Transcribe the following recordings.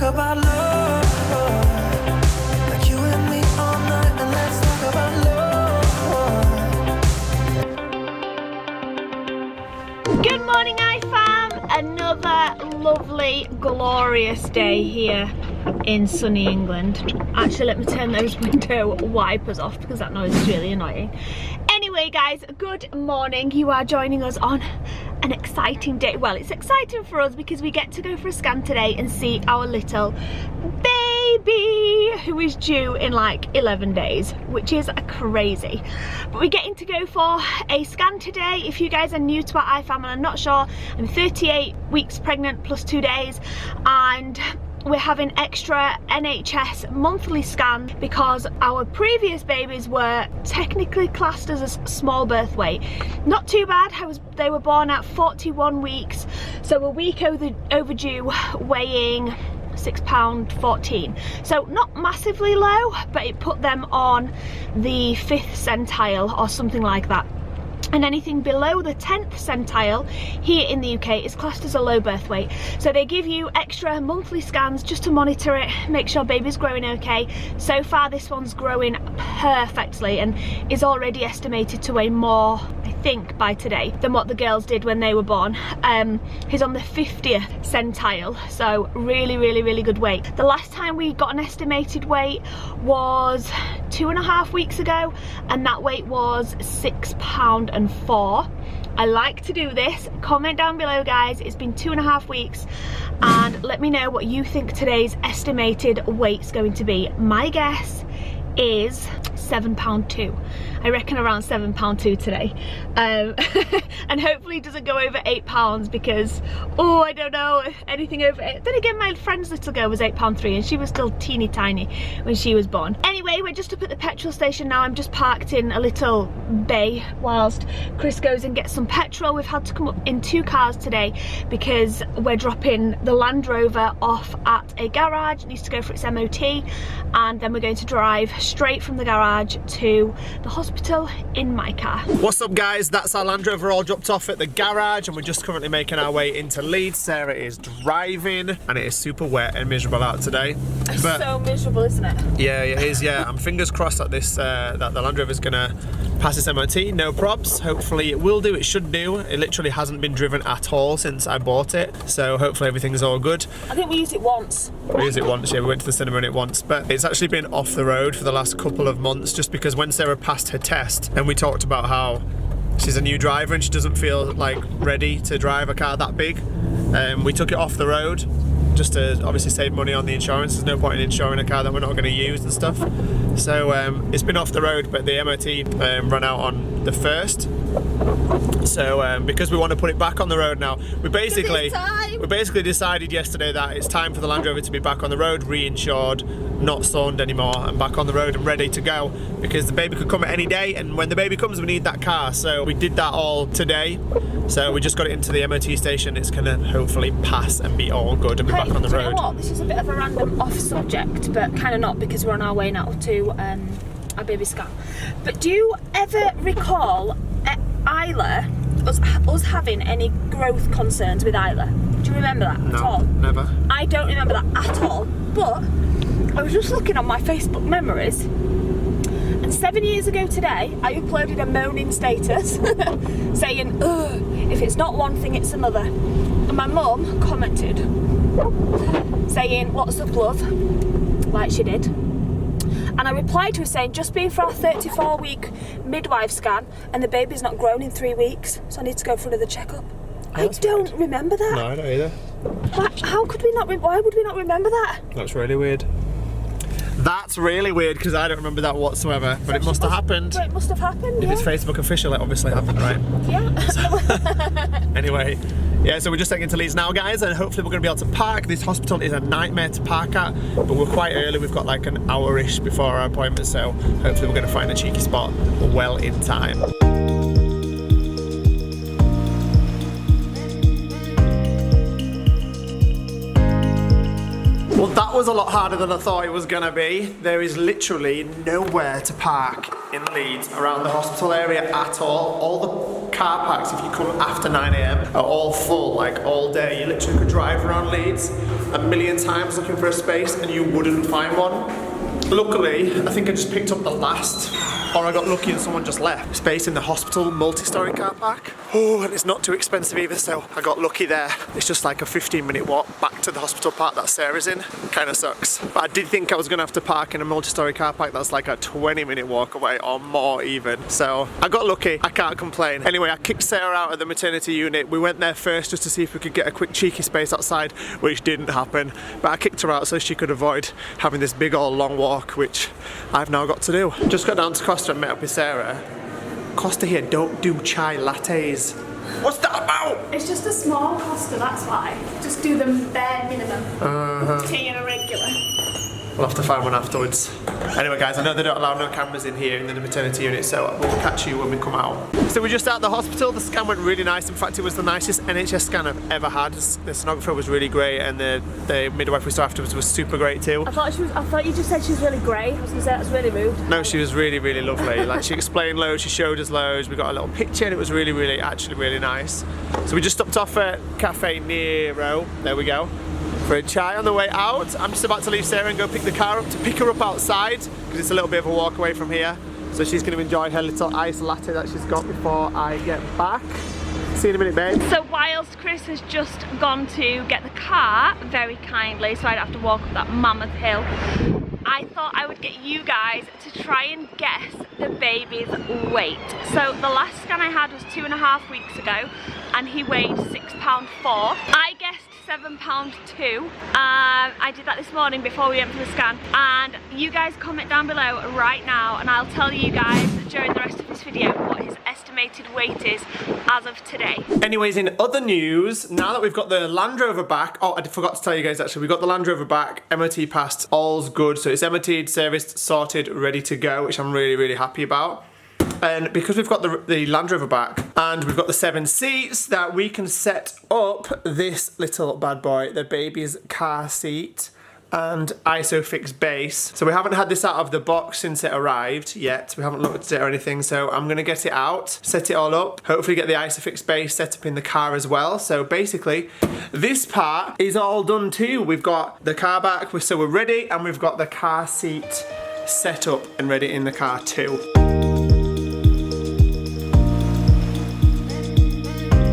about love, like you and me all night, and let's talk about love. Good morning, IFAM. Another lovely, glorious day here in sunny England. Actually, let me turn those window wipers off because that noise is really annoying. Anyway, guys, good morning. You are joining us on an exciting day. Well, it's exciting for us because we get to go for a scan today and see our little baby who is due in like 11 days, which is crazy. But we're getting to go for a scan today. If you guys are new to our IFAM and I'm not sure, I'm 38 weeks pregnant plus 2 days, and we're having extra NHS monthly scan because our previous babies were technically classed as a small birth weight. Not too bad. They were born at 41 weeks, so a week overdue, weighing £6.14. So not massively low, but it put them on the 5th centile or something like that. And anything below the 10th centile here in the UK is classed as a low birth weight. So they give you extra monthly scans just to monitor it, make sure baby's growing okay. So far this one's growing perfectly and is already estimated to weigh more, I think, by today than what the girls did when they were born. He's on the 50th centile, so really good weight. The last time we got an estimated weight was 2.5 weeks ago, and that weight was £6.04. I like to do this. Comment down below, guys. It's been 2.5 weeks, and let me know what you think today's estimated weight's going to be. My guess is £7.2. I reckon around £7.2 today, and hopefully it doesn't go over £8 because, oh, I don't know, anything over 8. Then again, my friend's little girl was £8.3 and she was still teeny tiny when she was born. Anyway, we're just up at the petrol station now. I'm just parked in a little bay whilst Chris goes and gets some petrol. We've had to come up in 2 cars today because we're dropping the Land Rover off at a garage. It needs to go for its MOT, and then we're going to drive straight from the garage to the hospital in my car. What's up, guys? That's our Land Rover all dropped off at the garage, and we're just currently making our way into Leeds. Sarah is driving, and it is super wet and miserable out today. It's so miserable, isn't it? Yeah, it is. Yeah, I'm fingers crossed that that the Land Rover is gonna pass its MOT. No probs. Hopefully it will do. It should do. It literally hasn't been driven at all since I bought it, so hopefully everything's all good. I think we used it once. We used it once. Yeah, we went to the cinema in it once, but it's actually been off the road for the last couple of months, just because when Sarah passed her test, and we talked about how she's a new driver and she doesn't feel like ready to drive a car that big, we took it off the road just to obviously save money on the insurance. There's no point in insuring a car that we're not going to use and stuff. So it's been off the road, but the MOT ran out on the 1st. So because we want to put it back on the road now, we basically decided yesterday that it's time for the Land Rover to be back on the road, reinsured, not soned anymore, and back on the road and ready to go, because the baby could come at any day, and when the baby comes we need that car. So we did that all today. So we just got it into the MOT station. It's gonna hopefully pass and be all good and be back on the road. You know what? This is a bit of a random off subject, but kind of not, because we're on our way now to our baby scan. But do you ever recall Isla, us having any growth concerns with Isla? Do you remember that at all? No, never. I don't remember that at all, but I was just looking on my Facebook memories, and 7 years ago today I uploaded a moaning status saying, ugh, if it's not one thing it's another, and my mum commented saying, what's up, love, like she did. And I replied to her saying, just been for our 34-week midwife scan and the baby's not grown in 3 weeks, so I need to go for another checkup. I don't remember that. No, I don't either. How could we not, why would we not remember that? That's really weird. That's really weird, because I don't remember that whatsoever, but it must have happened. But it must have happened, If it's Facebook official, it obviously happened, right? Yeah. So, anyway, yeah, so we're just taking to Leeds now, guys, and hopefully we're going to be able to park. This hospital is a nightmare to park at, but we're quite early. We've got like an hour-ish before our appointment, so hopefully we're going to find a cheeky spot well in time. Well, that was a lot harder than I thought it was gonna be. There is literally nowhere to park in Leeds around the hospital area at all. All the car parks, if you come after 9 AM, are all full, like all day. You literally could drive around Leeds a million times looking for a space and you wouldn't find one. Luckily, I think I just picked up the last, or I got lucky and someone just left, space in the hospital multi-storey car park. Oh, and it's not too expensive either, so I got lucky there. It's just like a 15-minute walk back to the hospital park that Sarah's in. Kind of sucks. But I did think I was going to have to park in a multi-storey car park that's like a 20-minute walk away or more even. So I got lucky, I can't complain. Anyway, I kicked Sarah out of the maternity unit. We went there first just to see if we could get a quick cheeky space outside, which didn't happen. But I kicked her out so she could avoid having this big old long walk, which I've now got to do. Just got down to Costa and met up with Sarah. Costa here don't do chai lattes. What's that about? It's just a small Costa, that's why. Just do the bare minimum. Tea and a regular. We'll have to find one afterwards. Anyway guys, I know they don't allow no cameras in here in the maternity unit, so we'll catch you when we come out. So we're just at the hospital. The scan went really nice. In fact, it was the nicest NHS scan I've ever had. The sonographer was really great and the midwife we saw afterwards was super great too. I thought you just said she was really grey. I was going to say that was really rude. No, she was really, really lovely. Like, she explained loads, she showed us loads. We got a little picture and it was really, really, actually really nice. So we just stopped off at Cafe Nero. There we go. For a chai on the way out. I'm just about to leave Sarah and go pick the car up to pick her up outside because it's a little bit of a walk away from here. So she's going to enjoy her little iced latte that she's got before I get back. See you in a minute, babe. So whilst Chris has just gone to get the car, very kindly, so I'd have to walk up that mammoth hill, I thought I would get you guys to try and guess the baby's weight. So the last scan I had was 2.5 weeks ago and he weighed £6.4. I guessed £7.2. I did that this morning before we went for the scan, and you guys comment down below right now and I'll tell you guys during the rest of this video what his estimated weight is as of today. Anyways, in other news, now that we've got the Land Rover back, oh, I forgot to tell you guys actually, we got the Land Rover back, MOT passed, all's good, so it's MOT'd, serviced, sorted, ready to go, which I'm really, really happy about. And because we've got the Land Rover back and we've got the 7 seats, that we can set up this little bad boy, the baby's car seat and ISOFIX base. So we haven't had this out of the box since it arrived yet. We haven't looked at it or anything, so I'm gonna get it out, set it all up, hopefully get the ISOFIX base set up in the car as well. So basically, this part is all done too. We've got the car back, so we're ready, and we've got the car seat set up and ready in the car too.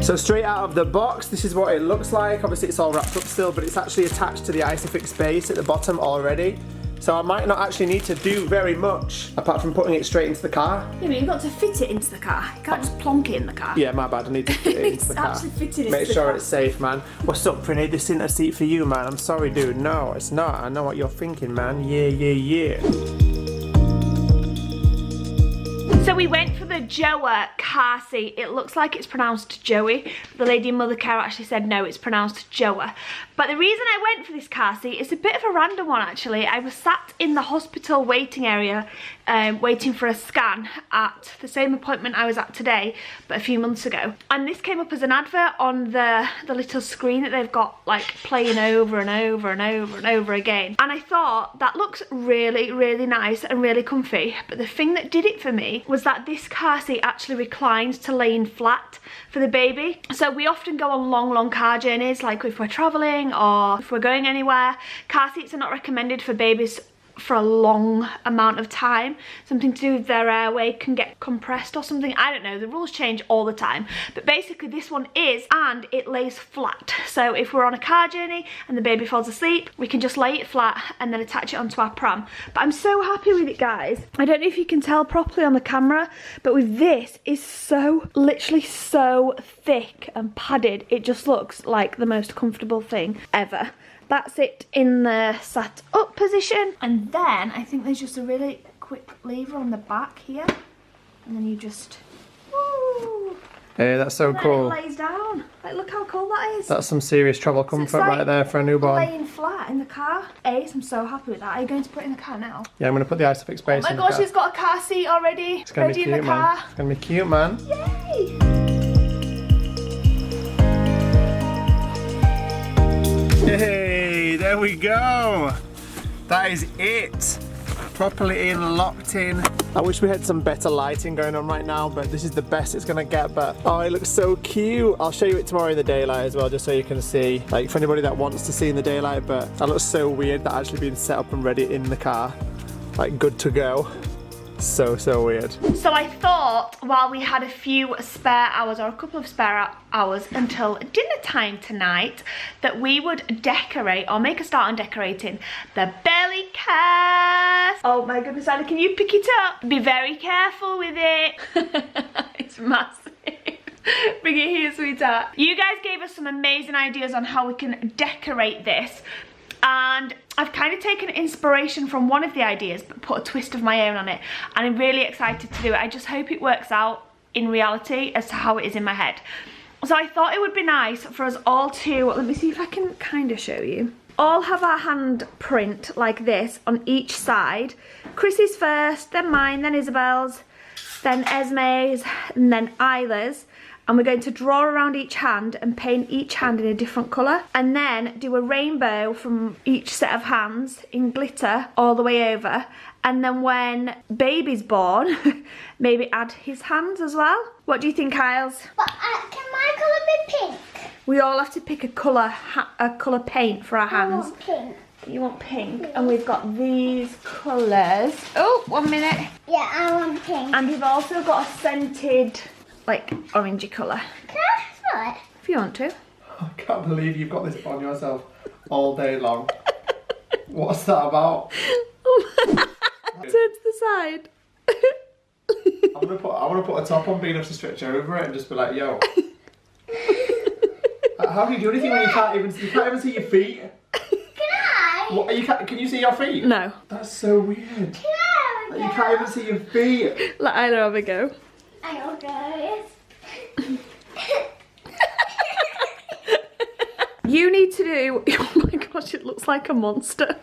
So straight out of the box, this is what it looks like. Obviously it's all wrapped up still, but it's actually attached to the ISOFIX base at the bottom already. So I might not actually need to do very much apart from putting it straight into the car. Yeah, but you've got to fit it into the car. You can't just plonk it in the car. Yeah, my bad, I need to fit it into the car. It's actually fitted into Make the sure car. it's safe, man. What's up, Prinny? This isn't a seat for you, man. I'm sorry, dude. No, it's not. I know what you're thinking, man. Yeah, yeah, yeah. So we went for the Joa car seat. It looks like it's pronounced Joey. The lady in Mother Care actually said no, it's pronounced Joa. But the reason I went for this car seat is a bit of a random one actually. I was sat in the hospital waiting area waiting for a scan at the same appointment I was at today, but a few months ago. And this came up as an advert on the little screen that they've got like playing over and over and over and over again. And I thought that looks really, really nice and really comfy. But the thing that did it for me was that this car seat actually reclines to laying flat for the baby. So we often go on long car journeys, like if we're traveling or if we're going anywhere. Car seats are not recommended for babies for a long amount of time. Something to do with their airway can get compressed or something. I don't know, the rules change all the time. But basically this one is, and it lays flat. So if we're on a car journey and the baby falls asleep, we can just lay it flat and then attach it onto our pram. But I'm so happy with it, guys. I don't know if you can tell properly on the camera, but with this, is so, literally so thick and padded. It just looks like the most comfortable thing ever. That's it in the sat up position. And then I think there's just a really quick lever on the back here. And then you just, woo. Hey, that's so cool. It lays down. Like, look how cool that is. That's some serious travel comfort like right there for a newborn. Laying flat in the car. Ace, I'm so happy with that. Are you going to put it in the car now? Yeah, I'm going to put the ISOFIX base in the car. Oh my gosh, he's got a car seat already. It's going to be ready cute, in the car. man. It's going to be cute, man. Yay! Hey, there we go. That is it. properly in, locked in. I wish we had some better lighting going on right now, but this is the best it's gonna get. But oh, it looks so cute. I'll show you it tomorrow in the daylight as well, just so you can see, like for anybody that wants to see in the daylight. But that looks so weird, that actually being set up and ready in the car, like good to go. So weird. So I thought while we had a few spare hours, or a couple of spare hours until dinner time tonight, that we would decorate or make a start on decorating the belly cast. Oh my goodness, Isla, can you pick it up? Be very careful with it. It's massive. Bring it here, sweetheart. You guys gave us some amazing ideas on how we can decorate this. And I've kind of taken inspiration from one of the ideas but put a twist of my own on it, and I'm really excited to do it. I just hope it works out in reality as to how it is in my head. So I thought it would be nice for us all to, let me see if I can kind of show you, all have our hand print like this on each side. Chrissy's first, then mine, then Isabel's, then Esme's, and then Isla's. And we're going to draw around each hand and paint each hand in a different colour, and then do a rainbow from each set of hands in glitter all the way over. And then when baby's born, maybe add his hands as well. What do you think, Isles? But can my colour be pink? We all have to pick a colour paint for our I hands. want pink. You want pink? And we've got these colours. Oh, 1 minute. Yeah, I want pink. And we've also got a scented, like, orangey colour. Can I smell it? If you want to. I can't believe you've got this on yourself all day long. What's that about? Turn to the side. I want to put a top on, big enough to stretch over it and just be like, yo. How do you do anything when you can't even see your feet? Can I? What, can you see your feet? No. That's so weird. Can I? That you can't even see your feet. Let Isla have a go. I will go. You need to do, oh my gosh, it looks like a monster.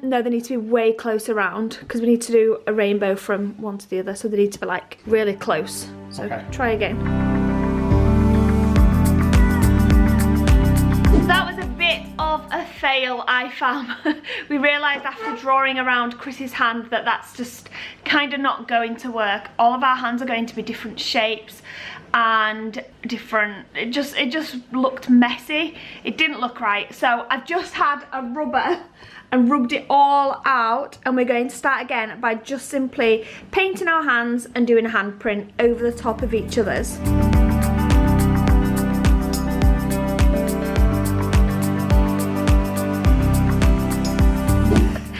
No, they need to be way close around because we need to do a rainbow from one to the other, so they need to be like really close. So okay. Try again. That was a bit of a fail, I found. We realised after drawing around Chrissy's hand that that's just kind of not going to work. All of our hands are going to be different shapes and different, it just looked messy. It didn't look right. So I've just had a rubber and rubbed it all out, and we're going to start again by just simply painting our hands and doing a handprint over the top of each other's.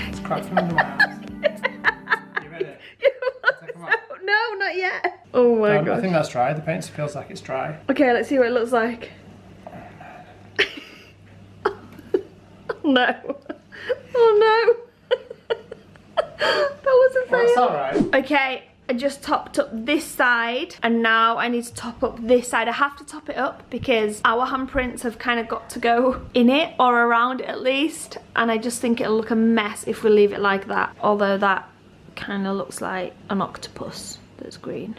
It's cracking under my arms. You ready? No, not yet. Oh my god. I think that's dry. The paint feels like it's dry. Okay, let's see what it looks like. No. Oh no. That was a fail. Well, that's alright. Okay, I just topped up this side, and now I need to top up this side. I have to top it up because our handprints have kind of got to go in it, or around it at least, and I just think it'll look a mess if we leave it like that. Although that kind of looks like an octopus that's green.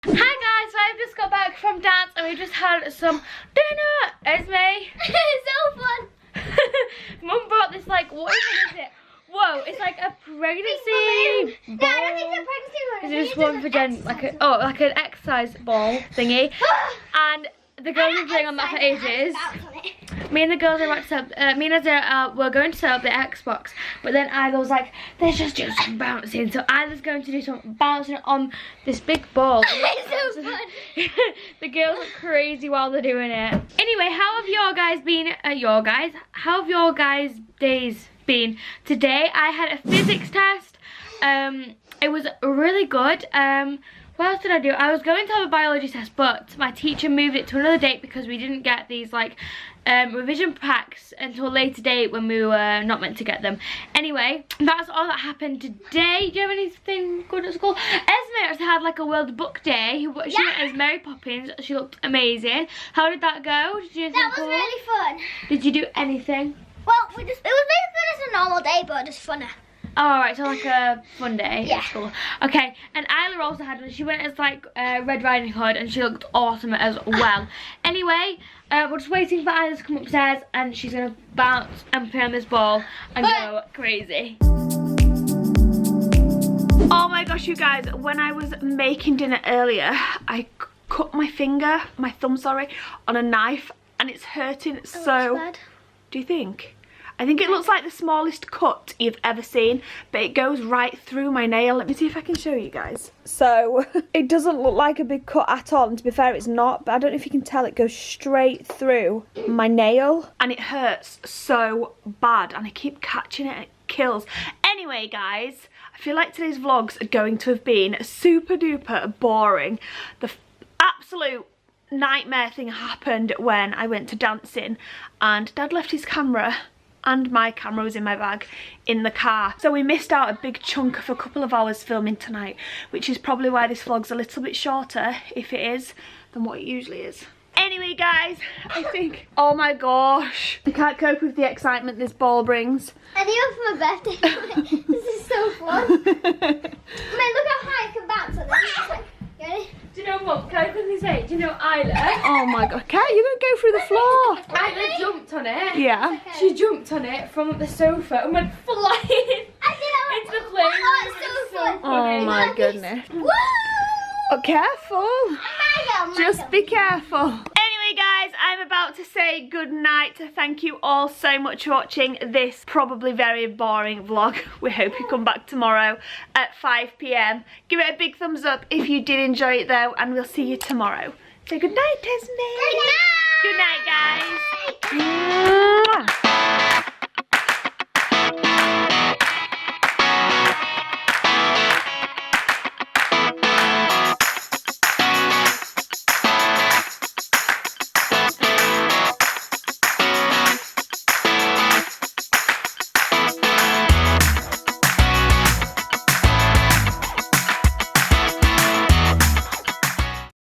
Hi guys, so I've just got back from dance and we just had some dinner. Esme. It's so fun. Mum brought this, like, what even is it? Whoa, it's like a pregnancy ball. No, I don't think it's a pregnancy one. Is this one for Jen? Like an exercise ball thingy. And the girls are playing on that for ages. Me and the girls are about to set up, me and Isla we're going to set up the Xbox, but then Isla was like, let's just do some bouncing. So Isla's going to do some bouncing on this big ball. It's so fun. The girls look crazy while they're doing it. Anyway, how have your guys been? How have your guys' days been? Today I had a physics test. It was really good. What else did I do? I was going to have a biology test, but my teacher moved it to another date because we didn't get these revision packs until a later date when we were not meant to get them. Anyway, that's all that happened today. Do you have anything good at school? Esme actually had like a World Book Day. She went as Mary Poppins. She looked amazing. How did that go? Did you do anything That was cool? really fun. Did you do anything? Well, it was basically just a normal day, but just funner. Oh, alright, so like a fun day. Yeah. That's cool. Okay, and Isla also had one. She went as like Red Riding Hood and she looked awesome as well. Anyway, we're just waiting for Isla to come upstairs and she's gonna bounce and play on this ball and go crazy. Oh my gosh, you guys, when I was making dinner earlier, I cut my thumb, on a knife and it's hurting so. Bad. Do you think? I think it looks like the smallest cut you've ever seen, but it goes right through my nail. Let me see if I can show you guys. So, it doesn't look like a big cut at all, and to be fair, it's not, but I don't know if you can tell, it goes straight through my nail, and it hurts so bad, and I keep catching it, and it kills. Anyway, guys, I feel like today's vlogs are going to have been super duper boring. The absolute nightmare thing happened when I went to dancing, and Dad left his camera and my camera was in my bag in the car, so we missed out a big chunk of a couple of hours filming tonight, which is probably why this vlog's a little bit shorter, if it is, than what it usually is. Anyway, guys, I think, oh my gosh, I can't cope with the excitement this ball brings. I think it was my birthday. This is so fun. Man, look how high I can bounce on it. You ready? Do you know what? Can I quickly say, do you know Isla? Oh my god, Kat, you're gonna go through the floor. Isla jumped on it. Yeah. She jumped on it from the sofa and went flying into the plane. Oh, it's so fun. funny. Oh my goodness. Woo! Oh, careful. Just be careful. Anyway, guys, I'm about to say goodnight. Thank you all so much for watching this probably very boring vlog. We hope you come back tomorrow at 5 PM. Give it a big thumbs up if you did enjoy it though, and we'll see you tomorrow. Say goodnight, Esme. Good night. Good night, guys. Mwah.